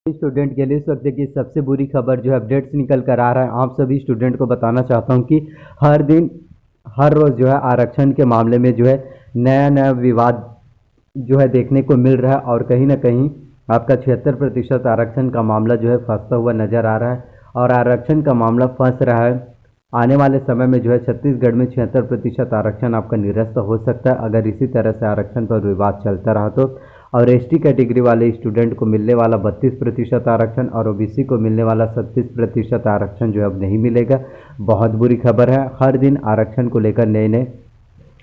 Student के लिए इस वक्त की सबसे बुरी खबर जो है अपडेट्स निकल कर आ रहा है। आप सभी स्टूडेंट को बताना चाहता हूं कि हर दिन हर रोज़ जो है आरक्षण के मामले में जो है नया नया विवाद जो है देखने को मिल रहा है और कहीं ना कहीं आपका 76% आरक्षण का मामला जो है फंसता हुआ नज़र आ रहा है और आरक्षण का मामला फंस रहा है। आने वाले समय में जो है छत्तीसगढ़ में 76% आरक्षण आपका निरस्त हो सकता है अगर इसी तरह से आरक्षण पर विवाद चलता रहा तो। और एसटी कैटेगरी वाले स्टूडेंट को मिलने वाला 32% आरक्षण और ओबीसी को मिलने वाला 37% आरक्षण जो है अब नहीं मिलेगा। बहुत बुरी खबर है। हर दिन आरक्षण को लेकर नए नए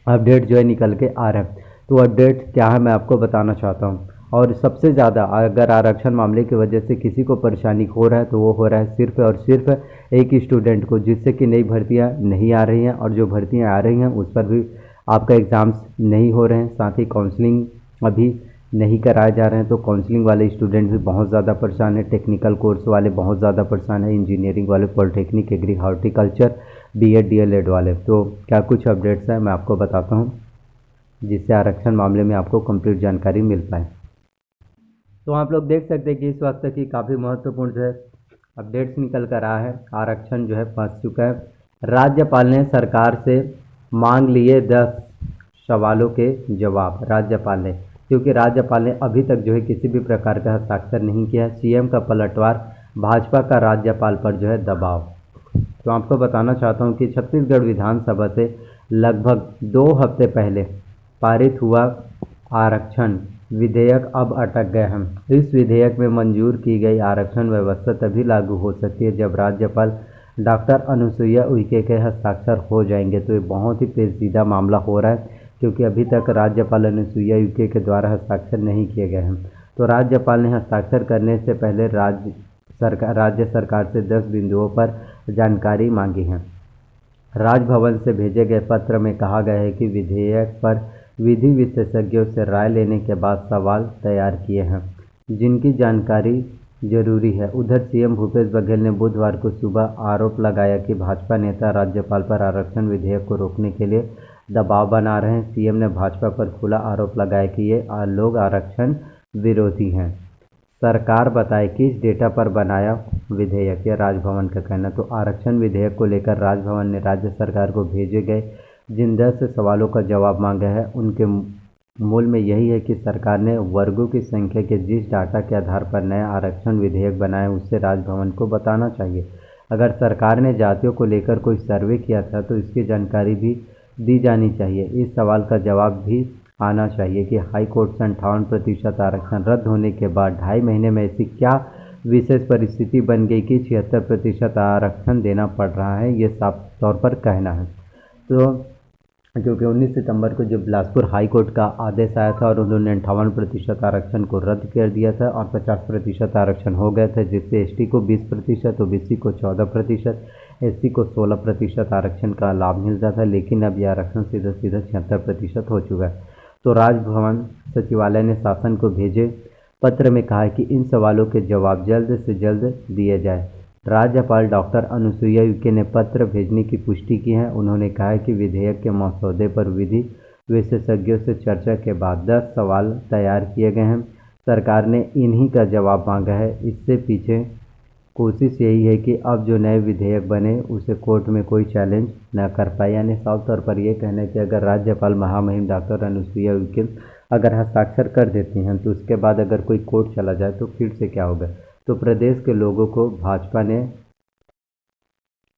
अपडेट जो है निकल के आ रहे हैं। तो अपडेट क्या है मैं आपको बताना चाहता हूँ। और सबसे ज़्यादा अगर आरक्षण मामले की वजह से किसी को परेशानी हो रहा है तो वो हो रहा है सिर्फ और सिर्फ एक स्टूडेंट को, जिससे कि नई भर्तियाँ नहीं आ रही हैं और जो भर्तियाँ आ रही हैं उस पर भी आपका एग्ज़ाम्स नहीं हो रहे हैं। साथ ही काउंसलिंग अभी नहीं कराए जा रहे हैं, तो काउंसलिंग वाले स्टूडेंट भी बहुत ज़्यादा परेशान है। टेक्निकल कोर्स वाले बहुत ज़्यादा परेशान है, इंजीनियरिंग वाले, polytechnic, agri, horticulture, BEd DElEd वाले। तो क्या कुछ अपडेट्स हैं मैं आपको बताता हूँ जिससे आरक्षण मामले में आपको कंप्लीट जानकारी मिल पाए। तो आप लोग देख सकते हैं कि इस वक्त की काफ़ी महत्वपूर्ण जो है अपडेट्स निकल कर रहा है। आरक्षण जो है फंस चुका है। राज्यपाल ने सरकार से मांग लिए 10 सवालों के जवाब। राज्यपाल ने, क्योंकि राज्यपाल ने अभी तक जो है किसी भी प्रकार का हस्ताक्षर नहीं किया। सीएम का पलटवार, भाजपा का राज्यपाल पर जो है दबाव। तो आपको बताना चाहता हूं कि छत्तीसगढ़ विधानसभा से लगभग 2 हफ्ते पहले पारित हुआ आरक्षण विधेयक अब अटक गए हैं। इस विधेयक में मंजूर की गई आरक्षण व्यवस्था तभी लागू हो सकती है जब राज्यपाल डॉक्टर अनुसुईया उइके के हस्ताक्षर हो जाएंगे। तो ये बहुत ही पेचीदा मामला हो रहा है क्योंकि अभी तक राज्यपाल अनुसुईया उइके के द्वारा हस्ताक्षर नहीं किए गए हैं। तो राज्यपाल ने हस्ताक्षर करने से पहले राज्य सरकार से 10 बिंदुओं पर जानकारी मांगी है। राजभवन से भेजे गए पत्र में कहा गया है कि विधेयक पर विधि विशेषज्ञों से राय लेने के बाद सवाल तैयार किए हैं जिनकी जानकारी जरूरी है। उधर सीएम भूपेश बघेल ने बुधवार को सुबह आरोप लगाया कि भाजपा नेता राज्यपाल पर आरक्षण विधेयक को रोकने के लिए दबाव बना रहे हैं। सीएम ने भाजपा पर खुला आरोप लगाया कि ये लोग आरक्षण विरोधी हैं। सरकार बताए किस डेटा पर बनाया विधेयक, यह राजभवन का कहना। तो आरक्षण विधेयक को लेकर राजभवन ने राज्य सरकार को भेजे गए जिन 10 सवालों का जवाब मांगा है उनके मूल में यही है कि सरकार ने वर्गों की संख्या के जिस डाटा के आधार पर नया आरक्षण विधेयक बनाया उससे राजभवन को बताना चाहिए। अगर सरकार ने जातियों को लेकर कोई सर्वे किया था तो इसकी जानकारी भी दी जानी चाहिए। इस सवाल का जवाब भी आना चाहिए कि हाई कोर्ट से 58% आरक्षण रद्द होने के बाद 2.5 महीने में ऐसी क्या विशेष परिस्थिति बन गई कि 76% आरक्षण देना पड़ रहा है, ये साफ तौर पर कहना है। तो क्योंकि 19 सितंबर को जब बिलासपुर हाई कोर्ट का आदेश आया था और उन्होंने 58% आरक्षण को रद्द कर दिया था और 50% आरक्षण हो गया था, जिससे एसटी को 20%, ओबीसी को 14%, एससी को 16% आरक्षण का लाभ मिलता था। लेकिन अब यह आरक्षण सीधा सीधा 76% हो चुका है। तो राजभवन सचिवालय ने शासन को भेजे पत्र में कहा है कि इन सवालों के जवाब जल्द से जल्द दिए जाए। राज्यपाल डॉक्टर अनुसुईया उइके ने पत्र भेजने की पुष्टि की है। उन्होंने कहा है कि विधेयक के मसौदे पर विधि विशेषज्ञों से चर्चा के बाद 10 सवाल तैयार किए गए हैं। सरकार ने इन्हीं का जवाब मांगा है। इससे पीछे कोशिश यही है कि अब जो नए विधेयक बने उसे कोर्ट में कोई चैलेंज न कर पाए। यानी साफ तौर पर यह कहना है कि अगर राज्यपाल महामहिम डॉक्टर अनुसुईया उइके अगर हस्ताक्षर कर देती हैं तो उसके बाद अगर कोई कोर्ट चला जाए तो फिर से क्या होगा। तो प्रदेश के लोगों को भाजपा ने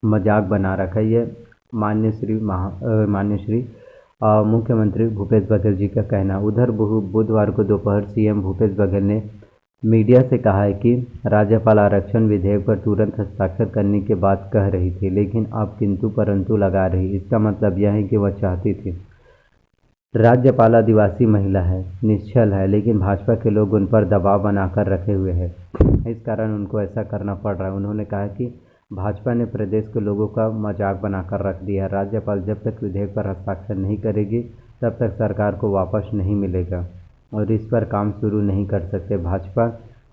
मजाक बना रखा है। ये माननीय श्री मुख्यमंत्री भूपेश बघेल जी का कहना। उधर बुधवार को दोपहर सीएम भूपेश बघेल ने मीडिया से कहा है कि राज्यपाल आरक्षण विधेयक पर तुरंत हस्ताक्षर करने की बात कह रही थी, लेकिन अब किंतु परंतु लगा रही। इसका मतलब यह है कि वह चाहती थी। राज्यपाल आदिवासी महिला है, निश्चल है, लेकिन भाजपा के लोग उन पर दबाव बनाकर रखे हुए हैं, इस कारण उनको ऐसा करना पड़ रहा है। उन्होंने कहा कि भाजपा ने प्रदेश के लोगों का मजाक बनाकर रख दिया है। राज्यपाल जब तक विधेयक पर हस्ताक्षर नहीं करेगी तब तक सरकार को वापस नहीं मिलेगा और इस पर काम शुरू नहीं कर सकते। भाजपा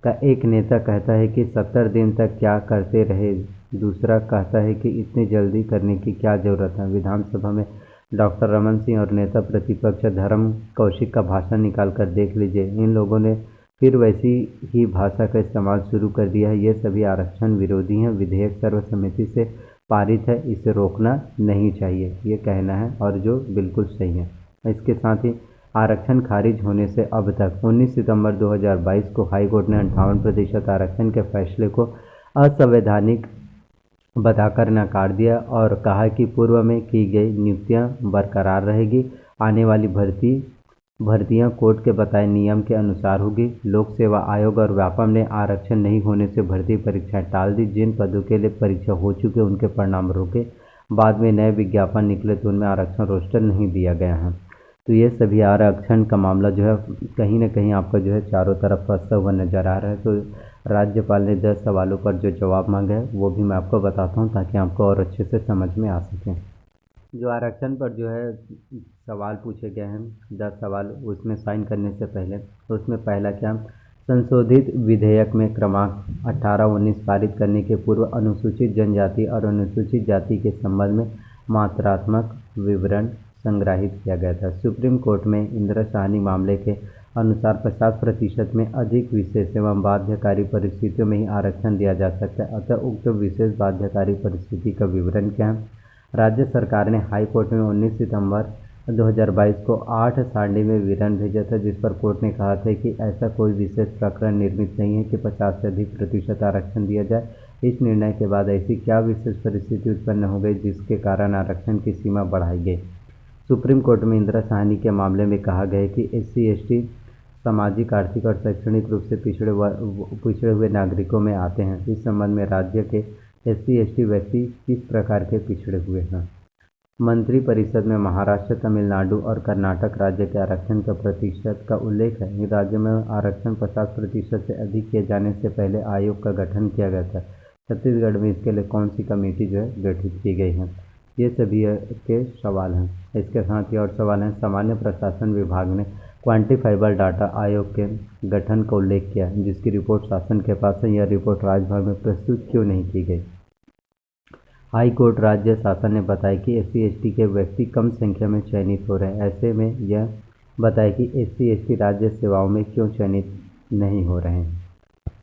का एक नेता कहता है कि 70 दिन तक क्या करते रहे, दूसरा कहता है कि इतनी जल्दी करने की क्या ज़रूरत है। विधानसभा में डॉक्टर रमन सिंह और नेता प्रतिपक्ष धर्म कौशिक का भाषण निकाल कर देख लीजिए। इन लोगों ने फिर वैसी ही भाषा का इस्तेमाल शुरू कर दिया है। ये सभी आरक्षण विरोधी हैं। विधेयक सर्वसम्मति से पारित है, इसे रोकना नहीं चाहिए, ये कहना है, और जो बिल्कुल सही है। इसके साथ ही आरक्षण खारिज होने से अब तक 19 सितंबर 2022 को हाईकोर्ट ने 58% आरक्षण के फैसले को असंवैधानिक बताकर नकार दिया और कहा कि पूर्व में की गई नियुक्तियां बरकरार रहेगी। आने वाली भर्तियां कोर्ट के बताए नियम के अनुसार होगी। लोक सेवा आयोग और व्यापम ने आरक्षण नहीं होने से भर्ती परीक्षाएं टाल दी। जिन पदों के लिए परीक्षा हो चुके उनके परिणाम रोके, बाद में नए विज्ञापन निकले तो उनमें आरक्षण रोस्टर नहीं दिया गया है। तो ये सभी आरक्षण का मामला जो है कहीं ना कहीं आपका जो है चारों तरफ फंसा हुआ नज़र आ रहा है। तो राज्यपाल ने 10 सवालों पर जो जवाब मांगे हैं वो भी मैं आपको बताता हूँ ताकि आपको और अच्छे से समझ में आ सके। जो आरक्षण पर जो है सवाल पूछे गए हैं 10 सवाल, उसमें साइन करने से पहले उसमें पहला क्या, संशोधित विधेयक में क्रमांक 18-19 पारित करने के पूर्व अनुसूचित जनजाति और अनुसूचित जाति के संबंध में मात्रात्मक विवरण संग्रहित किया गया था। सुप्रीम कोर्ट में इंदिरा साहनी मामले के अनुसार 50% में अधिक विशेष एवं बाध्यकारी परिस्थितियों में ही आरक्षण दिया जा सकता है। अतः उक्त विशेष बाध्यकारी परिस्थिति का विवरण क्या है। राज्य सरकार ने हाई कोर्ट में 19 सितंबर 2022 को 8 सारणी में विवरण भेजा था, जिस पर कोर्ट ने कहा था कि ऐसा कोई विशेष प्रकरण निर्मित नहीं है कि 50 से अधिक प्रतिशत आरक्षण दिया जाए। इस निर्णय के बाद ऐसी क्या विशेष परिस्थिति उत्पन्न हो गई जिसके कारण आरक्षण की सीमा बढ़ाई गई। सुप्रीम कोर्ट में इंदिरा साहनी के मामले में कहा गया कि SC/ST सामाजिक, आर्थिक और शैक्षणिक रूप से पिछड़े हुए नागरिकों में आते हैं। इस संबंध में राज्य के SC/ST व्यक्ति किस प्रकार के पिछड़े हुए हैं। मंत्रिपरिषद में महाराष्ट्र, तमिलनाडु और कर्नाटक राज्य के आरक्षण का प्रतिशत का उल्लेख है। इन राज्यों में आरक्षण 50% से अधिक किए जाने से पहले आयोग का गठन किया गया था। छत्तीसगढ़ में इसके लिए कौन सी कमेटी जो है गठित की गई है। ये सभी के सवाल हैं। इसके साथ ही और सवाल हैं, सामान्य प्रशासन विभाग ने क्वांटिफाइबल डाटा आयोग के गठन का उल्लेख किया है, जिसकी रिपोर्ट शासन के पास है। यह रिपोर्ट राजभवन में प्रस्तुत क्यों नहीं की गई। हाई कोर्ट राज्य शासन ने बताया कि SC/ST के व्यक्ति कम संख्या में चयनित हो रहे हैं। ऐसे में यह बताया कि SC/ST राज्य सेवाओं में क्यों चयनित नहीं हो रहे हैं।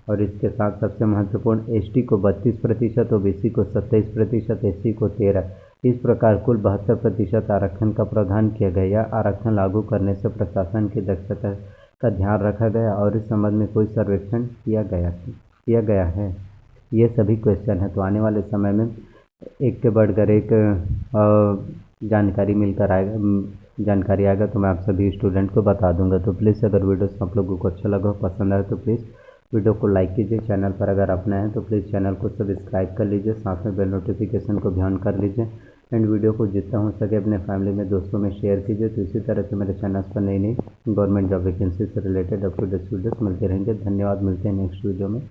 और इसके साथ सबसे महत्वपूर्ण, ST को 32%, OBC को 27%, SC को 13%। इस प्रकार कुल 72% आरक्षण का प्रावधान किया गया। यह आरक्षण लागू करने से प्रशासन की दक्षता का ध्यान रखा गया और इस संबंध में कोई सर्वेक्षण किया गया है। ये सभी क्वेश्चन है। तो आने वाले समय में एक के बढ़कर एक जानकारी आएगा तो मैं आप सभी स्टूडेंट को बता दूंगा। तो प्लीज़ अगर वीडियो आप लोगों को अच्छा लगा, पसंद आए तो प्लीज़ वीडियो को लाइक कीजिए। चैनल पर अगर आप नए हैं तो प्लीज़ चैनल को सब्सक्राइब कर लीजिए, साथ में बेल नोटिफिकेशन को भी ऑन कर लीजिए एंड वीडियो को जितना हो सके अपने फैमिली में, दोस्तों में शेयर कीजिए। तो इसी तरह से मेरे चैनल पर नई गवर्नमेंट जॉब वैकेंसी से related up to date videos मिलते रहेंगे। धन्यवाद, मिलते हैं नेक्स्ट वीडियो में।